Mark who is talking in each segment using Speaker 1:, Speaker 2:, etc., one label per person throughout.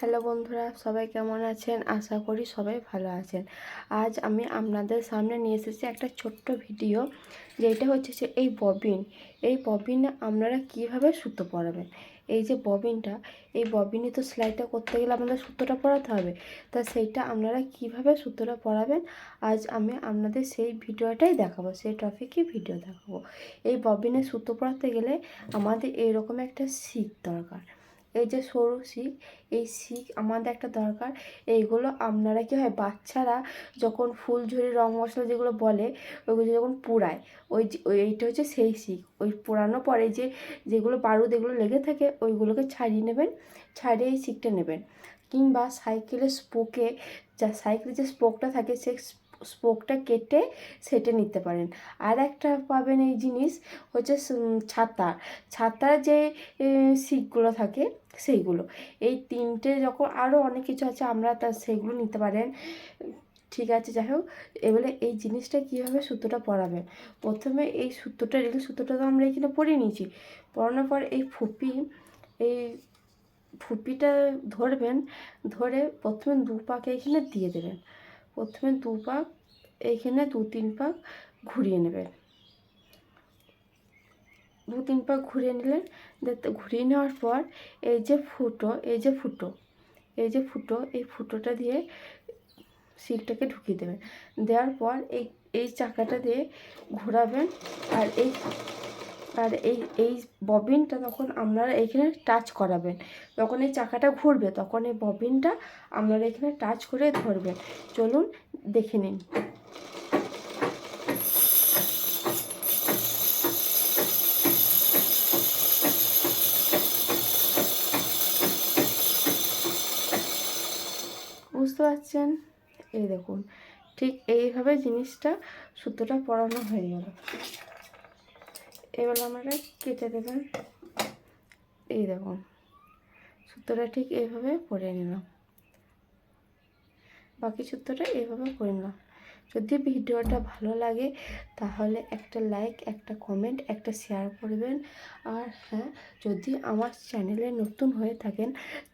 Speaker 1: Hello বন্ধুরা, সবাই কেমন আছেন? আশা করি সবাই ভালো আছেন। আজ আমি আপনাদের সামনে নিয়ে এসেছি একটা ছোট্ট ভিডিও, যেটা হচ্ছে যে এই ববিনে আপনারা কিভাবে সুতো পরাবেন। এই যে ববিনটা, এই ববিনে তো সেলাইটা করতে গেলে আমাদের সুতোটা পরাতে হবে। তা সেইটা আপনারা কিভাবে সুতোটা পরাবেন আজ আমি আপনাদের সেই ভিডিওটাই দেখাবো, সেই টপিকই ভিডিও দেখাবো। এই ববিনে সুতো পরাতে গেলে আমাদের এইরকম একটা শিক দরকার। এই যে সরু শিক, এই শিক আমাদের একটা দরকার। এইগুলো আপনারা কী হয়, বাচ্চারা যখন ফুলঝুরি রং মশলা যেগুলো বলে ওইগুলো যখন পোড়ায়, এইটা হচ্ছে সেই শিক। ওই পোড়ানোর পরে যেগুলো বারুদ এগুলো লেগে থাকে ওইগুলোকে ছাড়িয়ে নেবেন, ছাড়িয়ে এই শিকটা নেবেন। কিংবা সাইকেলের সাইকেলের যে স্পোকটা থাকে সেই স্পোকটা কেটে সেটে নিতে পারেন। আর একটা পাবেন এই জিনিস হচ্ছে ছাতার যে শিকগুলো থাকে সেইগুলো। এই তিনটে যখন আরও অনেক কিছু আছে আমরা সেইগুলো নিতে পারেন। ঠিক আছে, যাই হোক, এবারে এই জিনিসটা কীভাবে সুতোটা পরাবেন। প্রথমে এই রিল সুতোটা তো আমরা এখানে পরিয়ে নিয়েছি। পরানোর পর এই ফুপিটা ধরবেন, ধরে প্রথমে 2 পাক এইখানে দিয়ে দেবেন। প্রথমে 2 পাক এইখানে 2-3 পাক ঘুরিয়ে নেবেন। 2-3 পাক ঘুরিয়ে নিলেন। ঘুরিয়ে নেওয়ার পর এই ফুটোটা দিয়ে শিকটাকে ঢুকিয়ে দেবেন। দেওয়ার পর এই চাকাটা দিয়ে ঘোরাবেন। আর এই ববিনটা তখন আপনারা এইখানে টাচ করাবেন। যখন এই চাকাটা ঘুরবে তখন এই ববিনটা আপনারা এখানে টাচ করে ধরবেন। চলুন দেখে নিন। বুঝতে পারছেন? এই দেখুন, ঠিক এইভাবে জিনিসটা সুতোটা পরানো হয়ে গেল। এবার আপনারা কেটে দেবেন। এই দেখুন, সুতোটা ঠিক এইভাবে পরে নিলাম, বাকি সুতোটা এইভাবে করে নিলাম। যদি ভিডিওটা ভালো লাগে তাহলে একটা লাইক, একটা কমেন্ট, একটা শেয়ার করবেন। আর হ্যাঁ, যদি আমার চ্যানেলে নতুন হয়ে থাকেন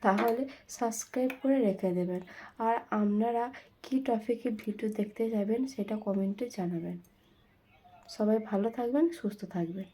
Speaker 1: তাহলে সাবস্ক্রাইব করে রেখে দেবেন। আর আপনারা কী টপিকে ভিডিও দেখতে যাবেন সেটা কমেন্টে জানাবেন। সবাই ভালো থাকবেন, সুস্থ থাকবেন।